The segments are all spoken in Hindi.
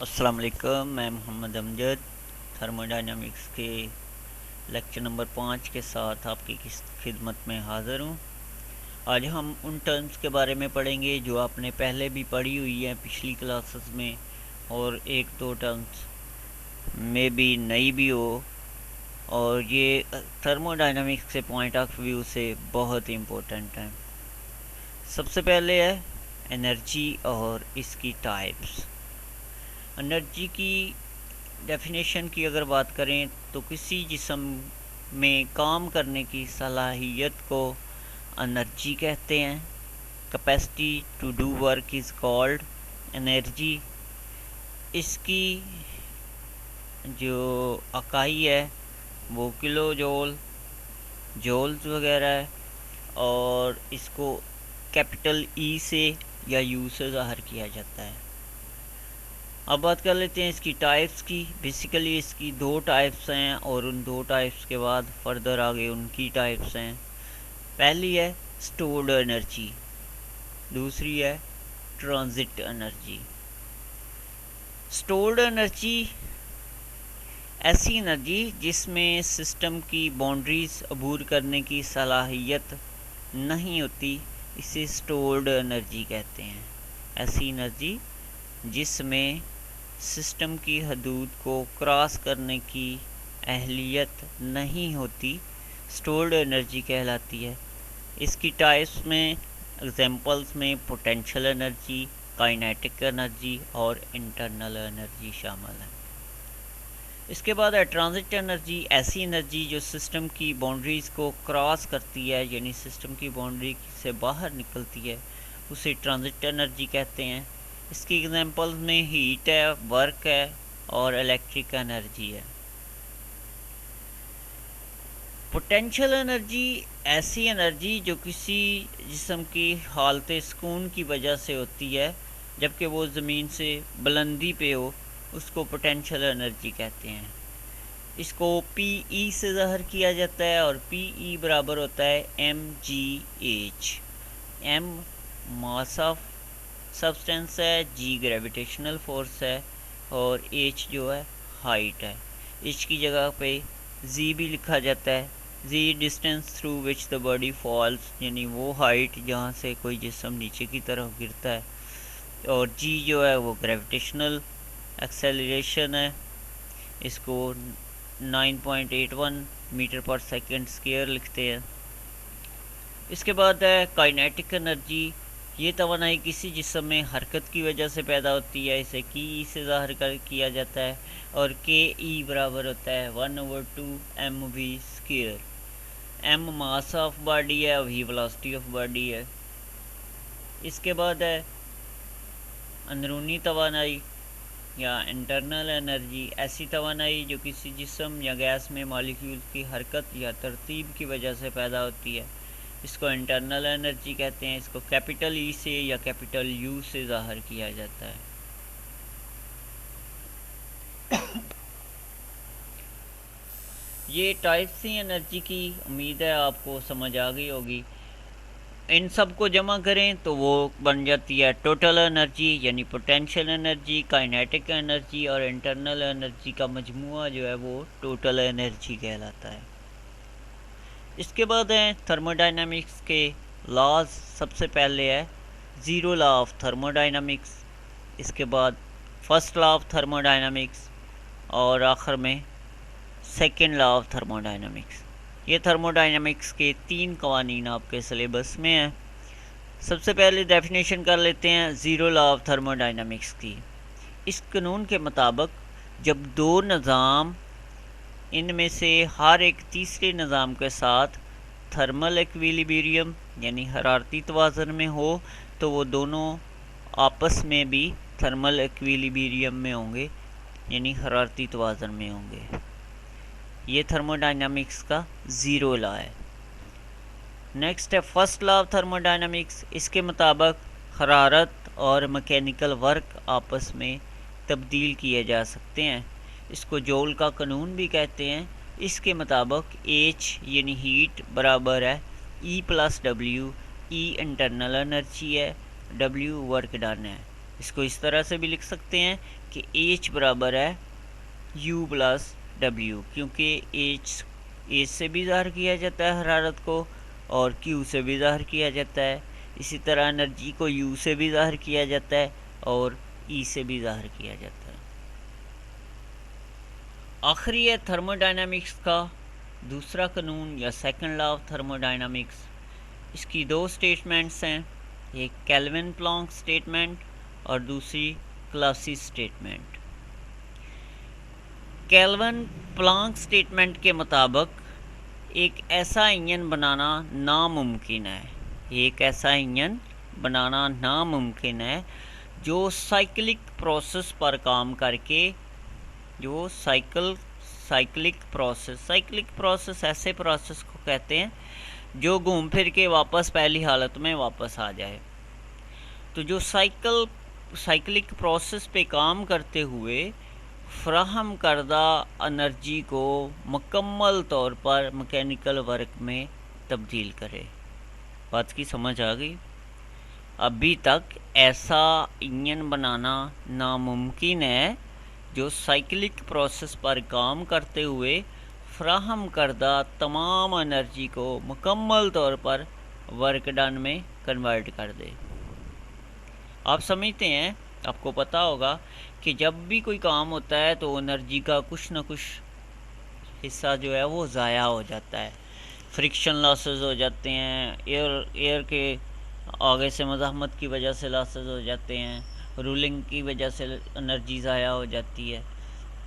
अस्सलाम वालेकुम, मैं मोहम्मद अमजद थर्मोडायनामिक्स के लेक्चर नंबर 5 के साथ आपकी खिदमत में हाज़िर हूँ। आज हम उन टर्म्स के बारे में पढ़ेंगे जो आपने पहले भी पढ़ी हुई हैं पिछली क्लासेस में, और एक दो टर्म्स में भी नई भी हो, और ये थर्मोडायनामिक्स के पॉइंट ऑफ व्यू से बहुत इम्पोर्टेंट हैं। सबसे पहले है एनर्जी और इसकी टाइप्स। एनर्जी की डेफिनेशन की अगर बात करें तो किसी जिस्म में काम करने की सलाहियत को एनर्जी कहते हैं। Capacity to do work is called energy. इसकी जो इकाई है वो किलो जूल, जूल्स वगैरह है, और इसको कैपिटल ई से या यू से ज़ाहिर किया जाता है। अब बात कर लेते हैं इसकी टाइप्स की। बेसिकली इसकी दो टाइप्स हैं, और उन दो टाइप्स के बाद फर्दर आगे उनकी टाइप्स हैं। पहली है स्टोर्ड एनर्जी, दूसरी है ट्रांजिट एनर्जी। स्टोर्ड एनर्जी ऐसी एनर्जी जिसमें सिस्टम की बाउंड्रीज अबूर करने की सलाहियत नहीं होती, इसे स्टोर्ड एनर्जी कहते हैं। ऐसी एनर्जी जिसमें सिस्टम की हदूद को क्रॉस करने की अहलियत नहीं होती, स्टोर्ड एनर्जी कहलाती है। इसकी टाइप्स में एग्जांपल्स में पोटेंशियल एनर्जी, काइनेटिक एनर्जी और इंटरनल एनर्जी शामिल है। इसके बाद है ट्रांजिट एनर्जी। ऐसी एनर्जी जो सिस्टम की बाउंड्रीज़ को क्रॉस करती है, यानी सिस्टम की बाउंड्री से बाहर निकलती है, उसे ट्रांजिट एनर्जी कहते हैं। इसकी एग्जांपल्स में हीट है, वर्क है और इलेक्ट्रिक एनर्जी है। पोटेंशियल एनर्जी ऐसी एनर्जी जो किसी जिस्म की हालत सुकून की वजह से होती है, जबकि वो ज़मीन से बुलंदी पे हो, उसको पोटेंशियल एनर्जी कहते हैं। इसको पी से ज़ाहिर किया जाता है, और पी बराबर होता है mgh। m mass of substance है, जी ग्रेविटेशनल फोर्स है, और h जो है हाइट है। h की जगह पे z भी लिखा जाता है। z distance through which the body false, यानी वो हाइट जहाँ से कोई जिस्म नीचे की तरफ गिरता है, और g जो है वो ग्रेविटेशनल एक्सेलरेशन है। इसको 9.81 मीटर पर सेकंड स्क्वायर लिखते हैं। इसके बाद है काइनेटिक एनर्जी। ये तवानाई किसी जिस्म में हरकत की वजह से पैदा होती है, इसे की से ज़ाहिर किया जाता है, और के ई बराबर होता है 1/2 mv square. m mass of body है, वी वेलोसिटी ऑफ बॉडी है। इसके बाद है अंदरूनी तवानाई या इंटरनल एनर्जी। ऐसी तवानाई जो किसी जिस्म या गैस में मॉलिक्यूल की हरकत या तरतीब की वजह से पैदा होती है, इसको इंटरनल एनर्जी कहते हैं। इसको कैपिटल ई से या कैपिटल यू से ज़ाहिर किया जाता है। ये टाइप्स थी एनर्जी की, उम्मीद है आपको समझ आ गई होगी। इन सब को जमा करें तो वो बन जाती है टोटल एनर्जी, यानी पोटेंशियल एनर्जी, काइनेटिक एनर्जी और इंटरनल एनर्जी का मजमुआ जो है वो टोटल एनर्जी कहलाता है। इसके बाद हैं थर्मोडायनामिक्स के लॉज। सबसे पहले है ज़ीरो लॉ ऑफ थर्मोडायनामिक्स, इसके बाद फर्स्ट लॉ ऑफ थर्मोडायनामिक्स, और आखिर में सेकेंड लॉ ऑफ थर्मोडायनामिक्स। ये थर्मोडायनामिक्स के 3 कवानीन आपके सिलेबस में हैं। सबसे पहले डेफिनेशन कर लेते हैं ज़ीरो लॉ ऑफ थर्मोडायनामिक्स की। इस कानून के मुताबिक जब दो निज़ाम इनमें से हर एक तीसरे निज़ाम के साथ थर्मल इक्विलिब्रियम यानी हरारती तवाज़ुन में हो, तो वो दोनों आपस में भी थर्मल इक्विलिब्रियम में होंगे, यानी हरारती तवाज़ुन में होंगे। ये थर्मोडायनामिक्स का ज़ीरो लॉ है। नेक्स्ट है फर्स्ट लॉ ऑफ थर्मोडायनामिक्स। इसके मुताबिक हरारत और मैकेनिकल वर्क आपस में तब्दील किए जा सकते हैं। इसको जूल का कानून भी कहते हैं। इसके मुताबिक H यानी हीट बराबर है E + W। E internal energy है, W वर्क डन है। इसको इस तरह से भी लिख सकते हैं कि H बराबर है U प्लस W, क्योंकि H से भी ज़ाहिर किया जाता है हरारत को और Q से भी ज़ाहिर किया जाता है। इसी तरह एनर्जी को U से भी ज़ाहिर किया जाता है और E से भी ज़ाहिर किया जाता है। आखिरी है थर्मोडायनामिक्स का दूसरा कानून या सेकंड लॉ ऑफ थर्मोडायनामिक्स। इसकी दो स्टेटमेंट्स हैं, एक केल्विन प्लैंक स्टेटमेंट और दूसरी Clausius statement. Kelvin Planck statement के मुताबिक एक ऐसा इंजन बनाना नामुमकिन है, एक ऐसा इंजन बनाना नामुमकिन है जो साइक्लिक प्रोसेस पर काम करके, जो साइक्लिक प्रोसेस ऐसे प्रोसेस को कहते हैं जो घूम फिर के वापस पहली हालत में वापस आ जाए। तो जो साइक्लिक प्रोसेस पे काम करते हुए फ्राहम करदा एनर्जी को मुकम्मल तौर पर मैकेनिकल वर्क में तब्दील करे। बात की समझ आ गई? अभी तक ऐसा इंजन बनाना नामुमकिन है जो साइक्लिक प्रोसेस पर काम करते हुए फ्राहम करदा तमाम एनर्जी को मुकम्मल तौर पर वर्क डन में कन्वर्ट कर दे। आप समझते हैं, आपको पता होगा कि जब भी कोई काम होता है तो एनर्जी का कुछ ना कुछ हिस्सा जो है वो ज़ाया हो जाता है। फ्रिक्शन लॉसेस हो जाते हैं, एयर के आगे से मज़ाहमत की वजह से लॉसेस हो जाते हैं, रूलिंग की वजह से एनर्जी ज़ाया हो जाती है।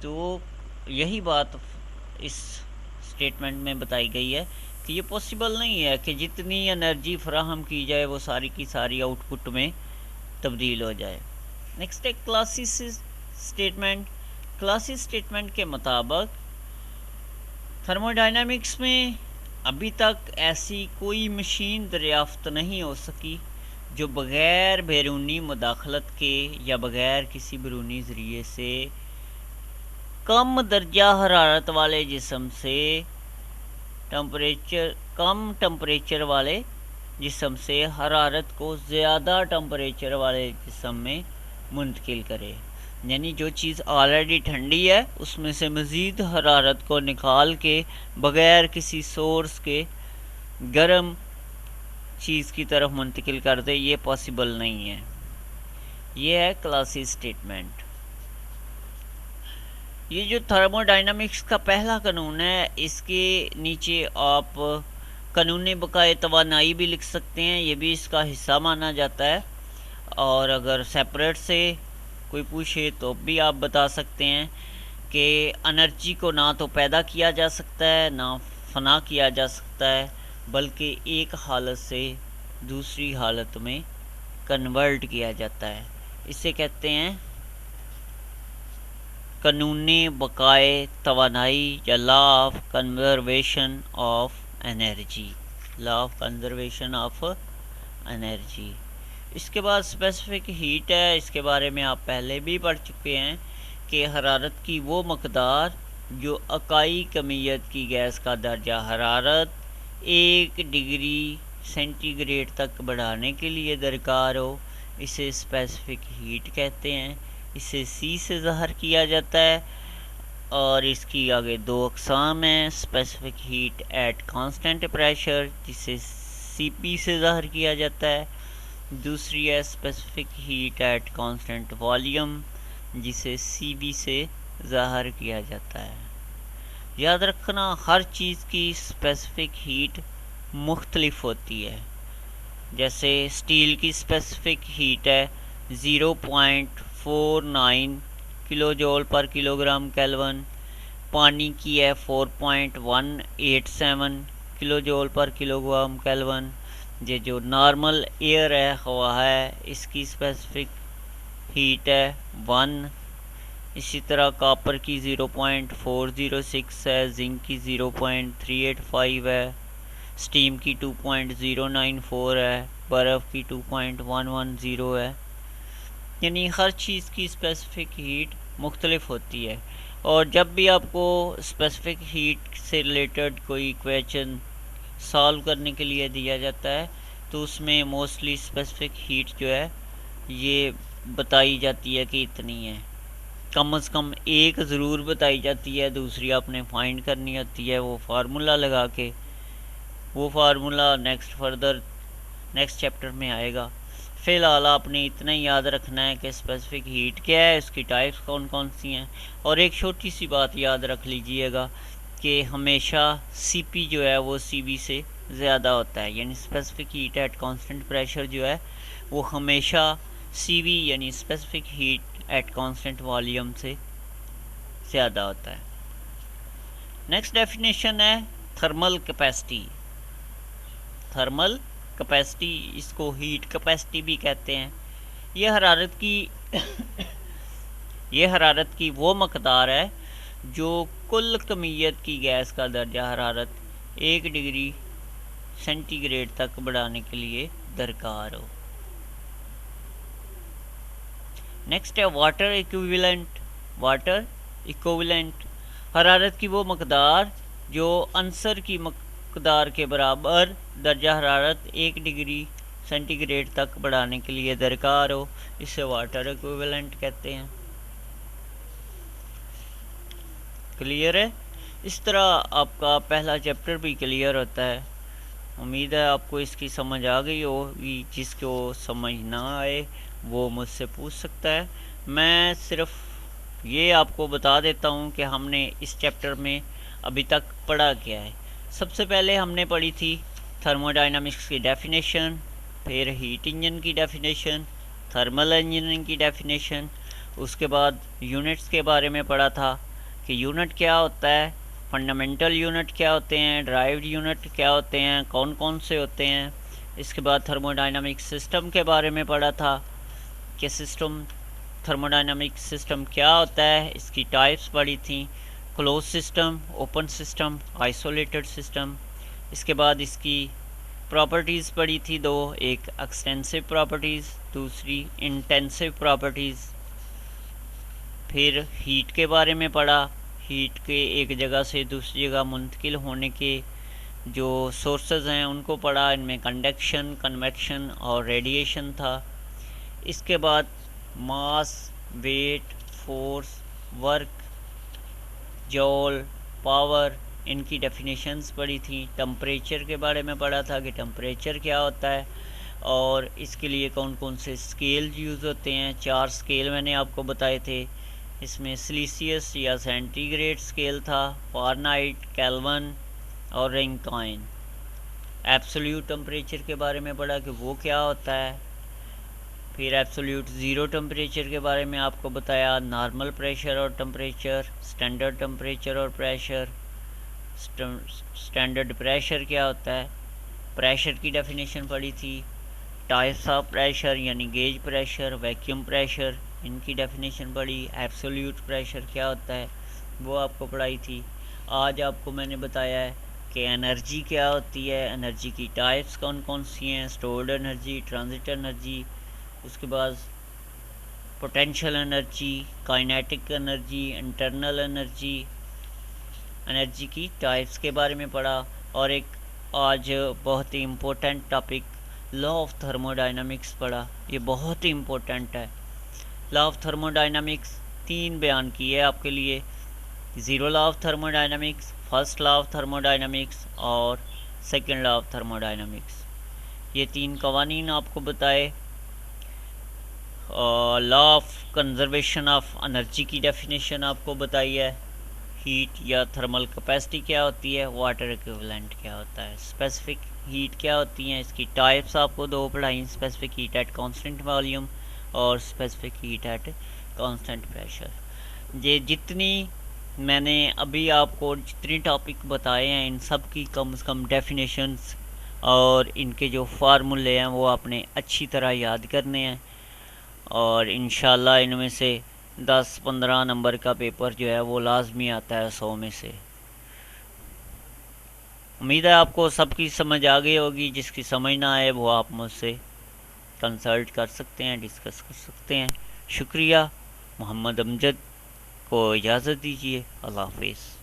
तो यही बात इस स्टेटमेंट में बताई गई है कि ये पॉसिबल नहीं है कि जितनी एनर्जी फराहम की जाए वो सारी की सारी आउटपुट में तब्दील हो जाए। नेक्स्ट है क्लासिस स्टेटमेंट। क्लासिस स्टेटमेंट के मुताबिक थर्मोडायनामिक्स में अभी तक ऐसी कोई मशीन दरियाफ्त नहीं हो सकी जो बग़ैर बैरूनी मुदाखलत के या बग़ैर किसी बैरूनी ज़रिए से कम दर्जा हरारत वाले जिस्म से कम टेम्परेचर वाले जिस्म से हरारत को ज़्यादा टेम्परेचर वाले जिस्म में मुंतकिल करे। यानी जो चीज़ ऑलरेडी ठंडी है उसमें से मज़ीद हरारत को निकाल के बग़ैर किसी सोर्स के गर्म चीज़ की तरफ मुंतकिल कर दे, ये पॉसिबल नहीं है। ये है क्लासिस स्टेटमेंट। ये जो थर्मोडायनामिक्स का पहला कानून है, इसके नीचे आप कानून बकाए तवानाई भी लिख सकते हैं, ये भी इसका हिस्सा माना जाता है। और अगर सेपरेट से कोई पूछे तो भी आप बता सकते हैं कि एनर्जी को ना तो पैदा किया जा सकता है ना फना किया जा सकता है, बल्कि एक हालत से दूसरी हालत में कन्वर्ट किया जाता है। इसे कहते हैं कानूने बकाए तवानाई या law of conservation of energy, law of conservation of energy. इसके बाद स्पेसिफिक हीट है। इसके बारे में आप पहले भी पढ़ चुके हैं कि हरारत की वो मकदार जो अकाई कमियत की गैस का दर्जा हरारत 1 डिग्री सेंटीग्रेड तक बढ़ाने के लिए दरकार हो, इसे स्पेसिफिक हीट कहते हैं। इसे C से ज़ाहिर किया जाता है और इसकी आगे दो अक़साम हैं। Specific heat at constant pressure, जिसे CP से ज़ाहिर किया जाता है। दूसरी है specific heat at constant volume, जिसे CV से ज़ाहिर किया जाता है। याद रखना, हर चीज़ की स्पेसिफिक हीट मुख्तलिफ होती है। जैसे स्टील की स्पेसिफिक हीट है 0.49 किलो जूल पर किलोग्राम केल्विन, पानी की है 4.187 किलो जूल पर किलोग्राम केल्विन। ये जो नॉर्मल एयर है, हवा है, इसकी स्पेसिफिक हीट है 1। इसी तरह कॉपर की 0.406 है, जिंक की 0.385 है, स्टीम की 2.094 है, बर्फ़ की 2.110 है। यानी हर चीज़ की स्पेसिफिक हीट मुख्तलिफ होती है। और जब भी आपको स्पेसिफिक हीट से रिलेटेड कोई क्वेश्चन सॉल्व करने के लिए दिया जाता है तो उसमें मोस्टली स्पेसिफिक हीट जो है ये बताई जाती है कि इतनी है, कम से कम एक ज़रूर बताई जाती है, दूसरी आपने फाइंड करनी होती है वो फार्मूला लगा के। वो फार्मूला नेक्स्ट चैप्टर में आएगा। फ़िलहाल आपने इतना ही याद रखना है कि स्पेसिफिक हीट क्या है, उसकी टाइप्स कौन कौन सी हैं। और एक छोटी सी बात याद रख लीजिएगा कि हमेशा Cp जो है वो Cv से ज़्यादा होता है, यानी specific heat at constant pressure जो है वो हमेशा Cv यानी specific heat at constant volume से ज़्यादा होता है। नेक्स्ट डेफिनेशन है थर्मल कैपेसिटी। थर्मल कैपेसिटी, इसको हीट कैपेसिटी भी कहते हैं। ये हरारत की वो मकदार है जो कुल कमियत की गैस का दर्जा हरारत 1 डिग्री सेंटीग्रेड तक बढ़ाने के लिए दरकार हो। नेक्स्ट है वाटर इक्विवेलेंट। वाटर इक्विवेलेंट हरारत की वो मकदार जो अंसर की मकदार के बराबर दर्जा हरारत 1 डिग्री सेंटीग्रेड तक बढ़ाने के लिए दरकार हो, इसे वाटर इक्विवेलेंट कहते हैं। क्लियर है? इस तरह आपका पहला चैप्टर भी क्लियर होता है। उम्मीद है आपको इसकी समझ आ गई होगी। जिसको समझ ना आए वो मुझसे पूछ सकता है। मैं सिर्फ ये आपको बता देता हूँ कि हमने इस चैप्टर में अभी तक पढ़ा क्या है। सबसे पहले हमने पढ़ी थी थर्मोडायनामिक्स की डेफिनेशन, फिर हीट इंजन की डेफिनेशन, थर्मल इंजीनियरिंग की डेफिनेशन। उसके बाद यूनिट्स के बारे में पढ़ा था कि यूनिट क्या होता है, फंडामेंटल यूनिट क्या होते हैं, ड्राइव्ड यूनिट क्या होते हैं, कौन कौन से होते हैं। इसके बाद थर्मोडायनामिक सिस्टम के बारे में पढ़ा था कि थर्मोडायनामिक सिस्टम क्या होता है, इसकी टाइप्स पढ़ी थी, close system, open system, isolated system. इसके बाद इसकी प्रॉपर्टीज़ पढ़ी थी दो, एक एक्सटेंसिव प्रॉपर्टीज़, दूसरी इंटेंसिव प्रॉपर्टीज़। फिर हीट के बारे में पढ़ा, हीट के एक जगह से दूसरी जगह मुंतकिल होने के जो सोर्सेज हैं उनको पढ़ा। इनमें कंडक्शन, कन्वेक्शन और रेडिएशन था। इसके बाद mass, weight, force, work, joule, power, इनकी डेफिनेशंस पढ़ी थी। टेम्परेचर के बारे में पढ़ा था कि टेम्परेचर क्या होता है और इसके लिए कौन कौन से स्केल यूज़ होते हैं। 4 स्केल मैंने आपको बताए थे। इसमें सेल्सियस या सेंटीग्रेड स्केल था, फ़ारेनहाइट, केल्विन और रैंकाइन। एब्सोल्यूट टेम्परेचर के बारे में पढ़ा कि वो क्या होता है। फिर एब्सोल्यूट ज़ीरो टेम्परेचर के बारे में आपको बताया, नॉर्मल प्रेशर और टेम्परेचर, स्टैंडर्ड टेम्परेचर और प्रेशर। स्टैंडर्ड प्रेशर क्या होता है, प्रेशर की डेफिनेशन पढ़ी थी। टाइप्स ऑफ प्रेशर यानी गेज प्रेशर, वैक्यूम प्रेशर, इनकी डेफिनेशन पढ़ी। एब्सोल्यूट प्रेशर क्या होता है वो आपको पढ़ाई थी। आज आपको मैंने बताया है कि एनर्जी क्या होती है, एनर्जी की टाइप्स कौन कौन सी हैं, स्टोर्ड एनर्जी, ट्रांजिट एनर्जी, उसके बाद potential energy, kinetic energy, internal energy, energy की टाइप्स के बारे में पढ़ा। और एक आज बहुत ही important topic law of thermodynamics पढ़ा। ये बहुत ही इम्पोर्टेंट है। लॉ ऑफ थर्मोडायनामिक्स 3 बयान किए आपके लिए, zero law of thermodynamics, first law of thermodynamics और सेकंड लॉ ऑफ थर्मोडायनामिक्स। ये 3 कवानीन आपको बताए। Law of conservation of energy की डेफिनेशन आपको बताई है। हीट या थर्मल कैपेसिटी क्या होती है, वाटर इक्विवेलेंट क्या होता है, स्पेसिफिक हीट क्या होती हैं, इसकी टाइप्स आपको 2 पढ़ाई, specific heat at constant volume और specific heat at constant pressure. ये जितनी मैंने अभी आपको जितने टॉपिक बताए हैं इन सब की कम से कम डेफिनेशंस और इनके जो फार्मूले हैं वो आपने अच्छी तरह याद करने हैं और इंशाल्लाह इनमें से 10-15 नंबर का पेपर जो है वो लाजमी आता है 100 में से। उम्मीद है आपको सबकी समझ आ गई होगी। जिसकी समझ ना आए वो आप मुझसे कंसल्ट कर सकते हैं, डिस्कस कर सकते हैं। शुक्रिया। मोहम्मद अमजद को इजाज़त दीजिए। अल्लाह हाफिज़।